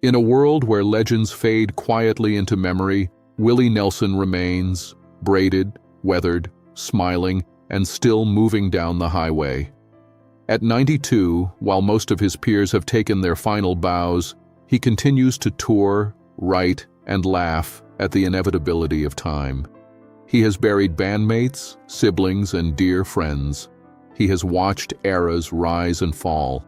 In a world where legends fade quietly into memory, Willie Nelson remains, braided, weathered, smiling, and still moving down the highway. At 92, while most of his peers have taken their final bows, he continues to tour, write, and laugh at the inevitability of time. He has buried bandmates, siblings, and dear friends. He has watched eras rise and fall.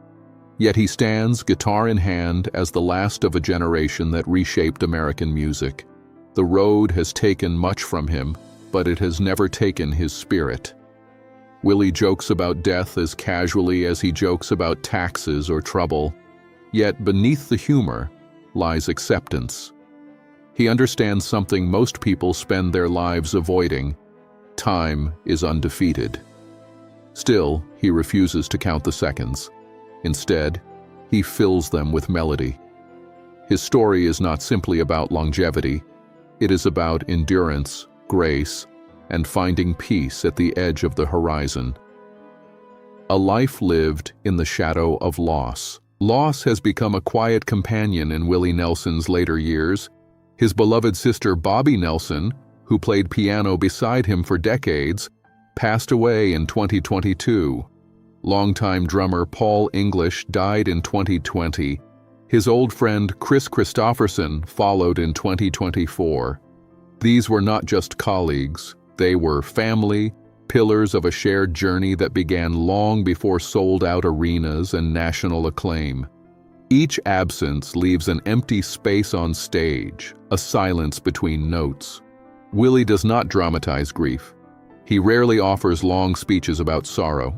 Yet he stands, guitar in hand, as the last of a generation that reshaped American music. The road has taken much from him, but it has never taken his spirit. Willie jokes about death as casually as he jokes about taxes or trouble. Yet beneath the humor lies acceptance. He understands something most people spend their lives avoiding. Time is undefeated. Still, he refuses to count the seconds. Instead, he fills them with melody. His story is not simply about longevity. It is about endurance, grace, and finding peace at the edge of the horizon. A life lived in the shadow of loss. Loss has become a quiet companion in Willie Nelson's later years. His beloved sister Bobby Nelson, who played piano beside him for decades, passed away in 2022. Longtime drummer Paul English died in 2020. His old friend Chris Christopherson followed in 2024. These were not just colleagues. They were family, pillars of a shared journey that began long before sold-out arenas and national acclaim. Each absence leaves an empty space on stage, a silence between notes. Willie does not dramatize grief. He rarely offers long speeches about sorrow.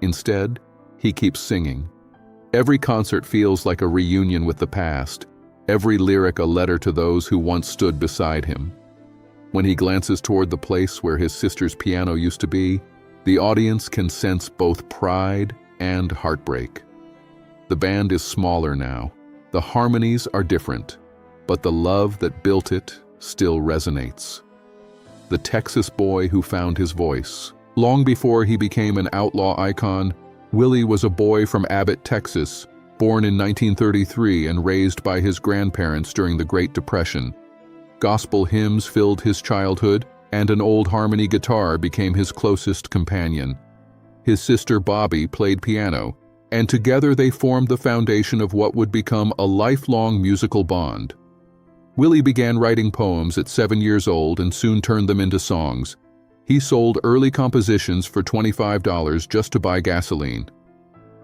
Instead, he keeps singing. Every concert feels like a reunion with the past, every lyric a letter to those who once stood beside him. When he glances toward the place where his sister's piano used to be, the audience can sense both pride and heartbreak. The band is smaller now. The harmonies are different, but the love that built it still resonates. The Texas boy who found his voice. Long before he became an outlaw icon, Willie was a boy from Abbott, Texas, born in 1933 and raised by his grandparents during the Great Depression. Gospel hymns filled his childhood, and an old harmony guitar became his closest companion. His sister Bobby played piano, and together they formed the foundation of what would become a lifelong musical bond. Willie began writing poems at 7 years old and soon turned them into songs. He sold early compositions for $25 just to buy gasoline.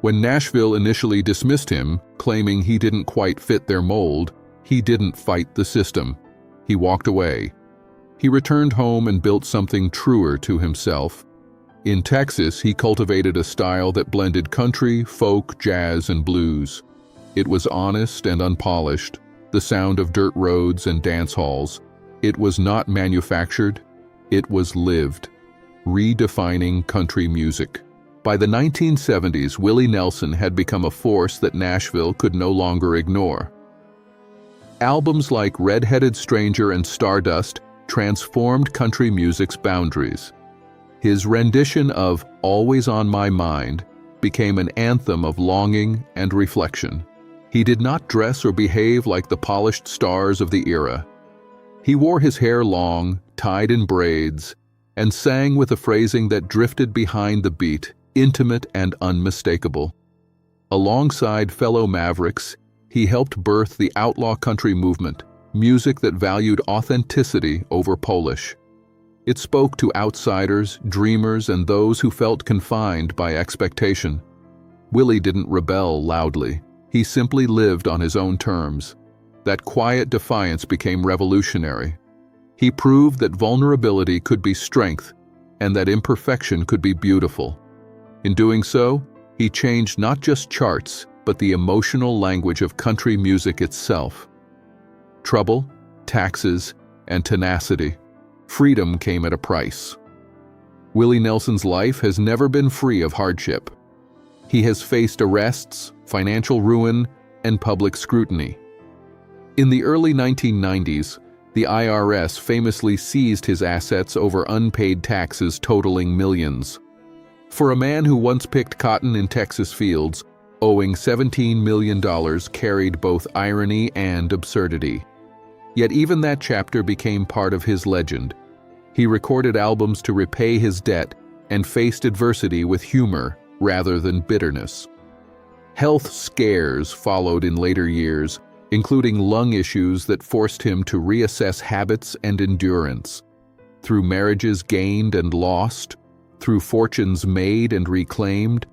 When Nashville initially dismissed him, claiming he didn't quite fit their mold, he didn't fight the system. He walked away. He returned home and built something truer to himself. In Texas, he cultivated a style that blended country, folk, jazz, and blues. It was honest and unpolished, the sound of dirt roads and dance halls. It was not manufactured, it was lived, redefining country music. By the 1970s, Willie Nelson had become a force that Nashville could no longer ignore. Albums like Red-Headed Stranger and Stardust transformed country music's boundaries. His rendition of Always on My Mind became an anthem of longing and reflection. He did not dress or behave like the polished stars of the era. He wore his hair long, tied in braids, and sang with a phrasing that drifted behind the beat, intimate and unmistakable. Alongside fellow mavericks, he helped birth the outlaw country movement, music that valued authenticity over polish. It spoke to outsiders, dreamers, and those who felt confined by expectation. Willie didn't rebel loudly. He simply lived on his own terms. That quiet defiance became revolutionary. He proved that vulnerability could be strength and that imperfection could be beautiful. In doing so, he changed not just charts, but the emotional language of country music itself. Trouble, taxes, and tenacity. Freedom came at a price. Willie Nelson's life has never been free of hardship. He has faced arrests, financial ruin, and public scrutiny. In the early 1990s, the IRS famously seized his assets over unpaid taxes totaling millions. For a man who once picked cotton in Texas fields, owing $17 million carried both irony and absurdity. Yet even that chapter became part of his legend. He recorded albums to repay his debt and faced adversity with humor rather than bitterness. Health scares followed in later years, including lung issues that forced him to reassess habits and endurance. Through marriages gained and lost, through fortunes made and reclaimed,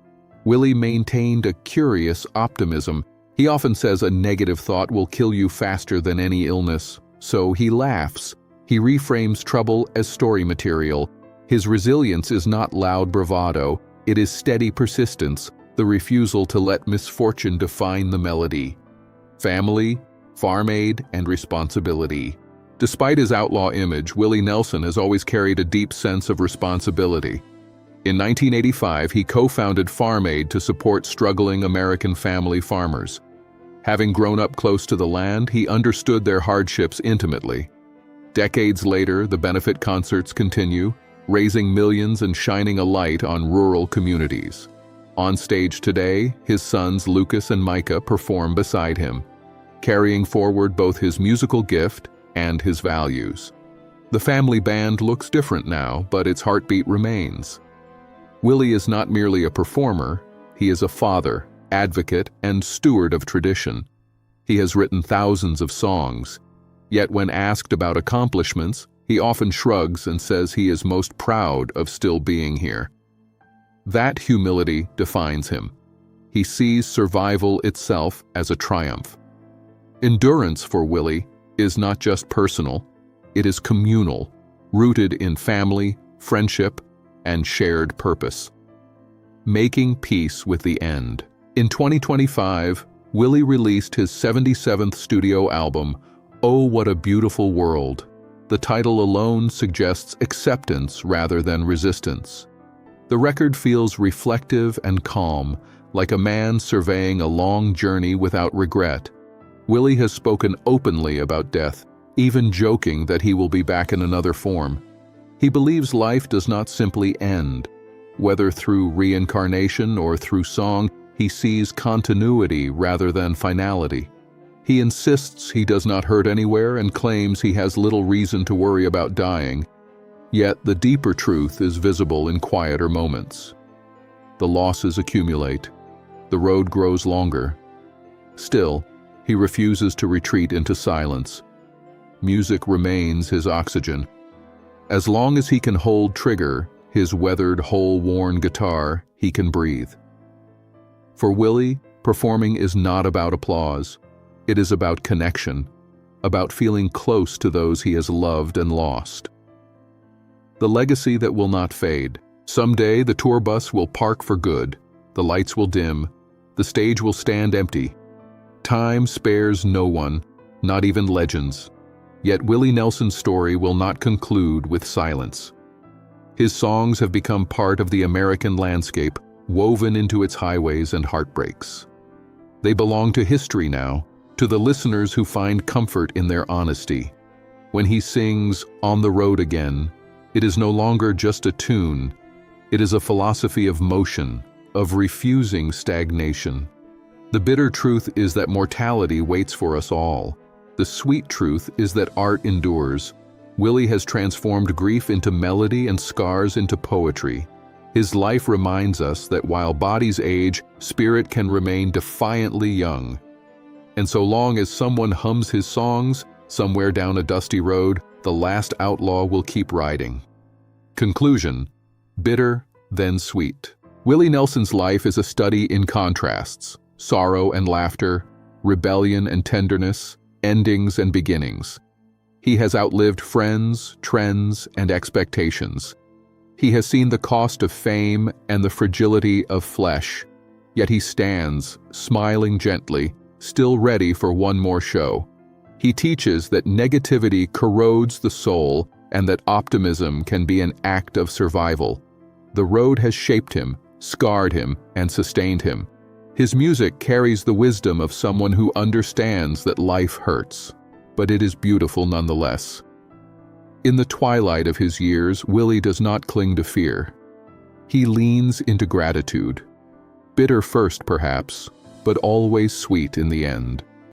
Willie maintained a curious optimism. He often says a negative thought will kill you faster than any illness, so he laughs. He reframes trouble as story material. His resilience is not loud bravado, it is steady persistence, the refusal to let misfortune define the melody. Family, farm aid, and responsibility. Despite his outlaw image, Willie Nelson has always carried a deep sense of responsibility. In 1985, he co-founded Farm Aid to support struggling American family farmers. Having grown up close to the land, he understood their hardships intimately. Decades later, the benefit concerts continue, raising millions and shining a light on rural communities. On stage today, his sons Lucas and Micah perform beside him, carrying forward both his musical gift and his values. The family band looks different now, but its heartbeat remains. Willie is not merely a performer, he is a father, advocate, and steward of tradition. He has written thousands of songs, yet when asked about accomplishments, he often shrugs and says he is most proud of still being here. That humility defines him. He sees survival itself as a triumph. Endurance for Willie is not just personal, it is communal, rooted in family, friendship, and shared purpose. Making peace with the end. In 2025, Willie released his 77th studio album, Oh What a Beautiful World. The title alone suggests acceptance rather than resistance. The record feels reflective and calm, like a man surveying a long journey without regret. Willie has spoken openly about death, even joking that he will be back in another form. He believes life does not simply end. Whether through reincarnation or through song, he sees continuity rather than finality. He insists he does not hurt anywhere and claims he has little reason to worry about dying. Yet the deeper truth is visible in quieter moments. The losses accumulate. The road grows longer. Still, he refuses to retreat into silence. Music remains his oxygen. As long as he can hold trigger, his weathered, hole-worn guitar, he can breathe. For Willie, performing is not about applause. It is about connection, about feeling close to those he has loved and lost. The legacy that will not fade. Someday the tour bus will park for good, the lights will dim, the stage will stand empty. Time spares no one, not even legends. Yet Willie Nelson's story will not conclude with silence. His songs have become part of the American landscape, woven into its highways and heartbreaks. They belong to history now, to the listeners who find comfort in their honesty. When he sings On the Road Again, it is no longer just a tune. It is a philosophy of motion, of refusing stagnation. The bitter truth is that mortality waits for us all. The sweet truth is that art endures. Willie has transformed grief into melody and scars into poetry. His life reminds us that while bodies age, spirit can remain defiantly young. And so long as someone hums his songs, somewhere down a dusty road, the last outlaw will keep riding. Conclusion: bitter, then sweet. Willie Nelson's life is a study in contrasts, sorrow and laughter, rebellion and tenderness, endings and beginnings. He has outlived friends, trends, and expectations. He has seen the cost of fame and the fragility of flesh, yet he stands, smiling gently, still ready for one more show. He teaches that negativity corrodes the soul and that optimism can be an act of survival. The road has shaped him, scarred him, and sustained him. His music carries the wisdom of someone who understands that life hurts, but it is beautiful nonetheless. In the twilight of his years, Willie does not cling to fear. He leans into gratitude. Bitter first, perhaps, but always sweet in the end.